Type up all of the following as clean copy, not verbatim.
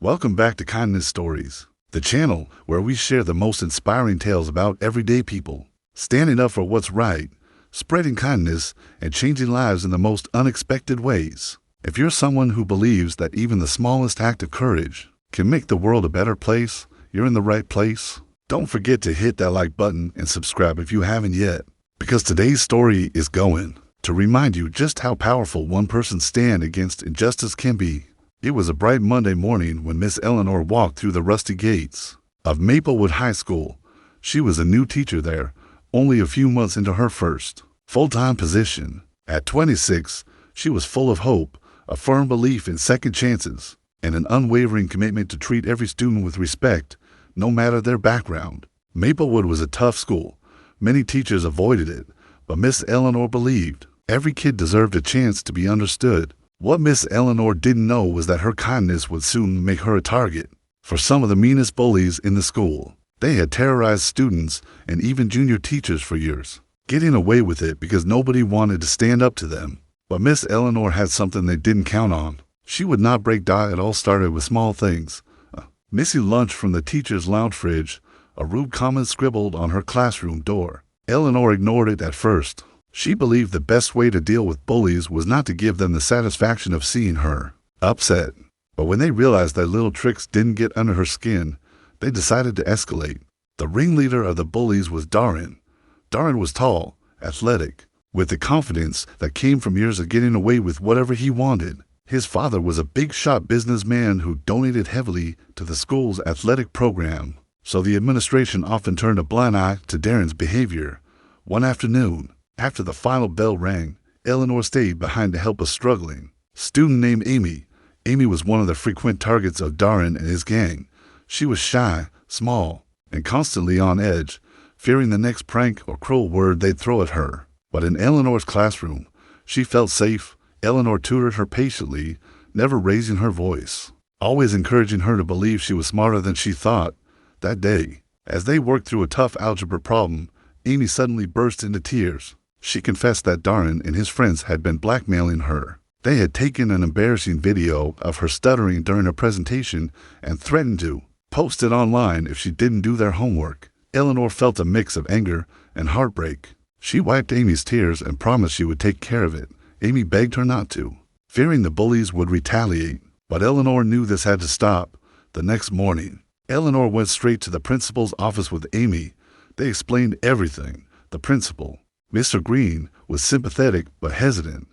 Welcome back to Kindness Stories, the channel where we share the most inspiring tales about everyday people, standing up for what's right, spreading kindness, and changing lives in the most unexpected ways. If you're someone who believes that even the smallest act of courage can make the world a better place, you're in the right place. Don't forget to hit that like button and subscribe if you haven't yet, because today's story is going to remind you just how powerful one person's stand against injustice can be. It was a bright Monday morning when Miss Eleanor walked through the rusty gates of Maplewood High School. She was a new teacher there, only a few months into her first full-time position. At 26, she was full of hope, a firm belief in second chances, and an unwavering commitment to treat every student with respect, no matter their background. Maplewood was a tough school. Many teachers avoided it, but Miss Eleanor believed every kid deserved a chance to be understood. What Miss Eleanor didn't know was that her kindness would soon make her a target for some of the meanest bullies in the school. They had terrorized students and even junior teachers for years, getting away with it because nobody wanted to stand up to them. But Miss Eleanor had something they didn't count on. She would not break down. It all started with small things. Missing lunch from the teacher's lounge fridge, a rude comment scribbled on her classroom door. Eleanor ignored it at first. She believed the best way to deal with bullies was not to give them the satisfaction of seeing her upset. But when they realized that little tricks didn't get under her skin, they decided to escalate. The ringleader of the bullies was Darren. Darren was tall, athletic, with the confidence that came from years of getting away with whatever he wanted. His father was a big-shot businessman who donated heavily to the school's athletic program, so the administration often turned a blind eye to Darren's behavior. One afternoon, after the final bell rang, Eleanor stayed behind to help a struggling student named Amy. Amy was one of the frequent targets of Darren and his gang. She was shy, small, and constantly on edge, fearing the next prank or cruel word they'd throw at her. But in Eleanor's classroom, she felt safe. Eleanor tutored her patiently, never raising her voice, always encouraging her to believe she was smarter than she thought. That day, as they worked through a tough algebra problem, Amy suddenly burst into tears. She confessed that Darren and his friends had been blackmailing her. They had taken an embarrassing video of her stuttering during a presentation and threatened to post it online if she didn't do their homework. Eleanor felt a mix of anger and heartbreak. She wiped Amy's tears and promised she would take care of it. Amy begged her not to, fearing the bullies would retaliate. But Eleanor knew this had to stop. The next morning, Eleanor went straight to the principal's office with Amy. They explained everything. The principal, Mr. Green, was sympathetic but hesitant.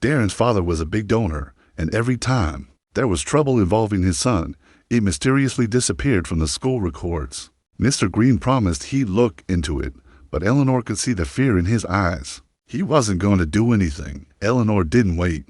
Darren's father was a big donor, and every time there was trouble involving his son, it mysteriously disappeared from the school records. Mr. Green promised he'd look into it, but Eleanor could see the fear in his eyes. He wasn't going to do anything. Eleanor didn't wait.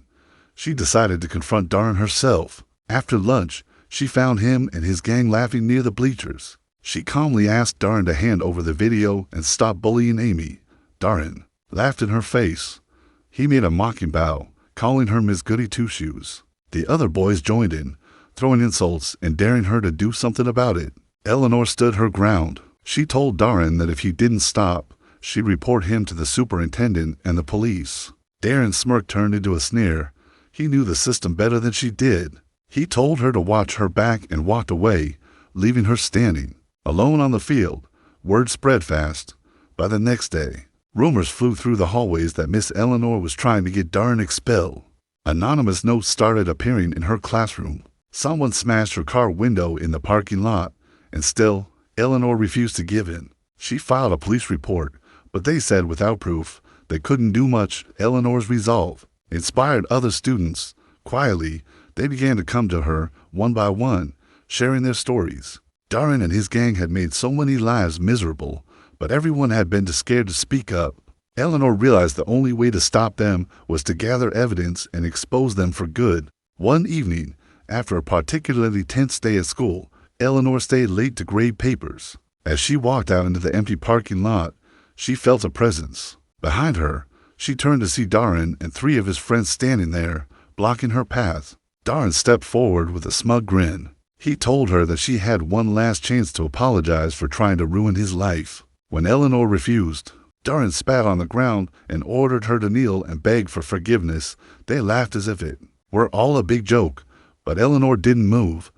She decided to confront Darren herself. After lunch, she found him and his gang laughing near the bleachers. She calmly asked Darren to hand over the video and stop bullying Amy. Darren laughed in her face. He made a mocking bow, calling her Miss Goody Two-Shoes. The other boys joined in, throwing insults and daring her to do something about it. Eleanor stood her ground. She told Darren that if he didn't stop, she'd report him to the superintendent and the police. Darren's smirk turned into a sneer. He knew the system better than she did. He told her to watch her back and walked away, leaving her standing alone on the field. Word spread fast. By the next day, rumors flew through the hallways that Miss Eleanor was trying to get Darren expelled. Anonymous notes started appearing in her classroom. Someone smashed her car window in the parking lot, and still, Eleanor refused to give in. She filed a police report, but they said without proof they couldn't do much. Eleanor's resolve inspired other students. Quietly, they began to come to her one by one, sharing their stories. Darren and his gang had made so many lives miserable, but everyone had been too scared to speak up. Eleanor realized the only way to stop them was to gather evidence and expose them for good. One evening, after a particularly tense day at school, Eleanor stayed late to grade papers. As she walked out into the empty parking lot, she felt a presence. Behind her, she turned to see Darren and three of his friends standing there, blocking her path. Darren stepped forward with a smug grin. He told her that she had one last chance to apologize for trying to ruin his life. When Eleanor refused, Darren spat on the ground and ordered her to kneel and beg for forgiveness. They laughed as if it were all a big joke, but Eleanor didn't move.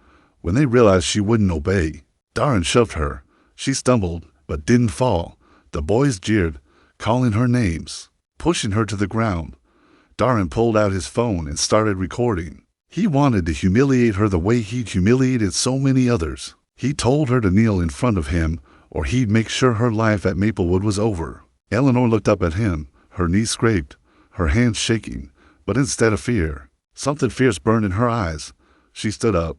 When they realized she wouldn't obey, Darren shoved her. She stumbled, but didn't fall. The boys jeered, calling her names, pushing her to the ground. Darren pulled out his phone and started recording. He wanted to humiliate her the way he'd humiliated so many others. He told her to kneel in front of him, or he'd make sure her life at Maplewood was over. Eleanor looked up at him, her knees scraped, her hands shaking, but instead of fear, something fierce burned in her eyes. She stood up,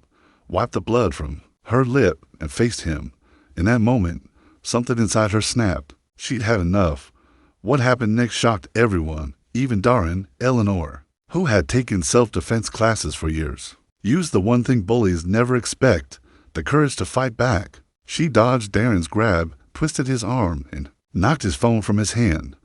wiped the blood from her lip, and faced him. In that moment, something inside her snapped. She'd had enough. What happened next shocked everyone, even Darren. Eleanor, who had taken self-defense classes for years, used the one thing bullies never expect, the courage to fight back. She dodged Darren's grab, twisted his arm, and knocked his phone from his hand.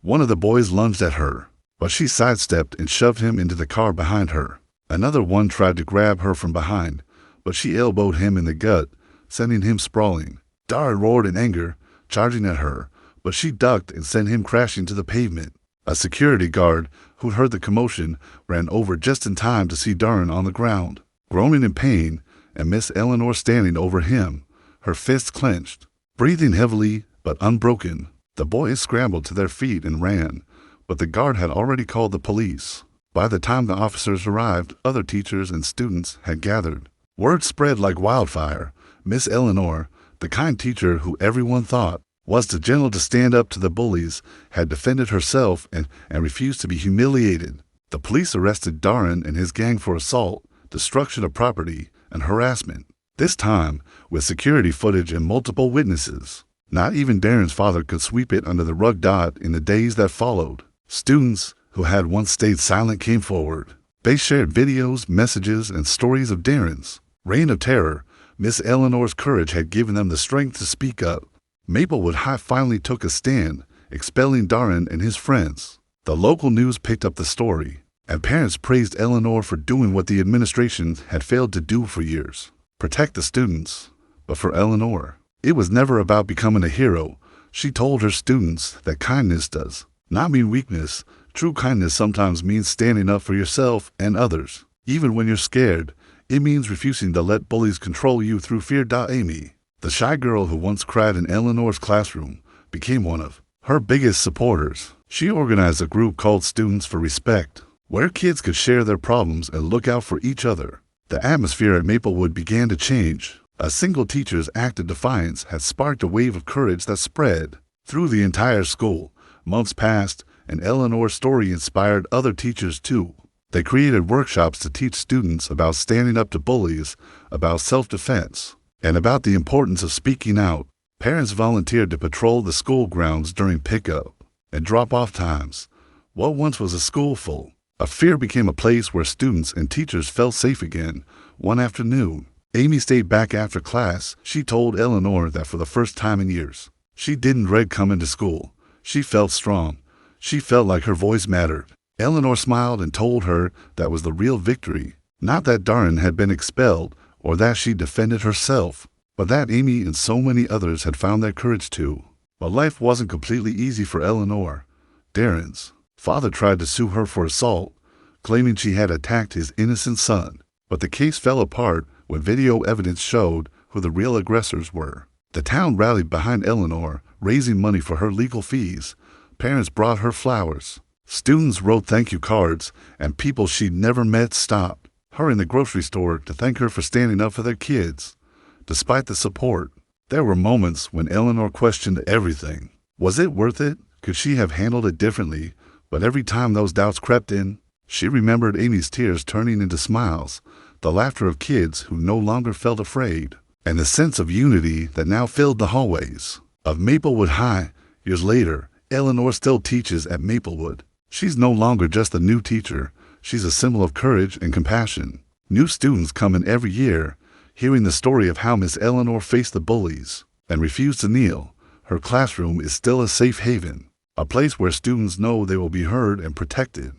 One of the boys lunged at her, but she sidestepped and shoved him into the car behind her. Another one tried to grab her from behind, but she elbowed him in the gut, sending him sprawling. Darren roared in anger, charging at her, but she ducked and sent him crashing to the pavement. A security guard, who'd heard the commotion, ran over just in time to see Darren on the ground, groaning in pain, and Miss Eleanor standing over him, her fists clenched. Breathing heavily but unbroken, the boys scrambled to their feet and ran, but the guard had already called the police. By the time the officers arrived, other teachers and students had gathered. Word spread like wildfire. Miss Eleanor, the kind teacher who everyone thought was too gentle to stand up to the bullies, had defended herself and refused to be humiliated. The police arrested Darren and his gang for assault, destruction of property, and harassment. This time, with security footage and multiple witnesses. Not even Darren's father could sweep it under the rug. In the days that followed, students who had once stayed silent came forward. They shared videos, messages, and stories of Darren's reign of terror. Miss Eleanor's courage had given them the strength to speak up. Maplewood High finally took a stand, expelling Darren and his friends. The local news picked up the story, and parents praised Eleanor for doing what the administration had failed to do for years: protect the students. But for Eleanor, it was never about becoming a hero. She told her students that kindness does not mean weakness. True kindness sometimes means standing up for yourself and others. Even when you're scared, it means refusing to let bullies control you through fear. Amy, the shy girl who once cried in Eleanor's classroom, became one of her biggest supporters. She organized a group called Students for Respect, where kids could share their problems and look out for each other. The atmosphere at Maplewood began to change. A single teacher's act of defiance had sparked a wave of courage that spread through the entire school. Months passed, and Eleanor's story inspired other teachers too. They created workshops to teach students about standing up to bullies, about self-defense, and about the importance of speaking out. Parents volunteered to patrol the school grounds during pickup and drop-off times. What once was a school full of fear became a place where students and teachers felt safe again. One afternoon, Amy stayed back after class. She told Eleanor that for the first time in years, she didn't dread coming to school. She felt strong. She felt like her voice mattered. Eleanor smiled and told her that was the real victory. Not that Darren had been expelled or that she defended herself, but that Amy and so many others had found their courage too. But life wasn't completely easy for Eleanor. Darren's father tried to sue her for assault, claiming she had attacked his innocent son. But the case fell apart when video evidence showed who the real aggressors were. The town rallied behind Eleanor, raising money for her legal fees. Parents brought her flowers. Students wrote thank you cards, and people she'd never met stopped her in the grocery store to thank her for standing up for their kids. Despite the support, there were moments when Eleanor questioned everything. Was it worth it? Could she have handled it differently? But every time those doubts crept in, she remembered Amy's tears turning into smiles, the laughter of kids who no longer felt afraid, and the sense of unity that now filled the hallways of Maplewood High. Years later, Eleanor still teaches at Maplewood. She's no longer just a new teacher. She's a symbol of courage and compassion. New students come in every year, hearing the story of how Miss Eleanor faced the bullies and refused to kneel. Her classroom is still a safe haven, a place where students know they will be heard and protected.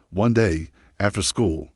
One day, after school,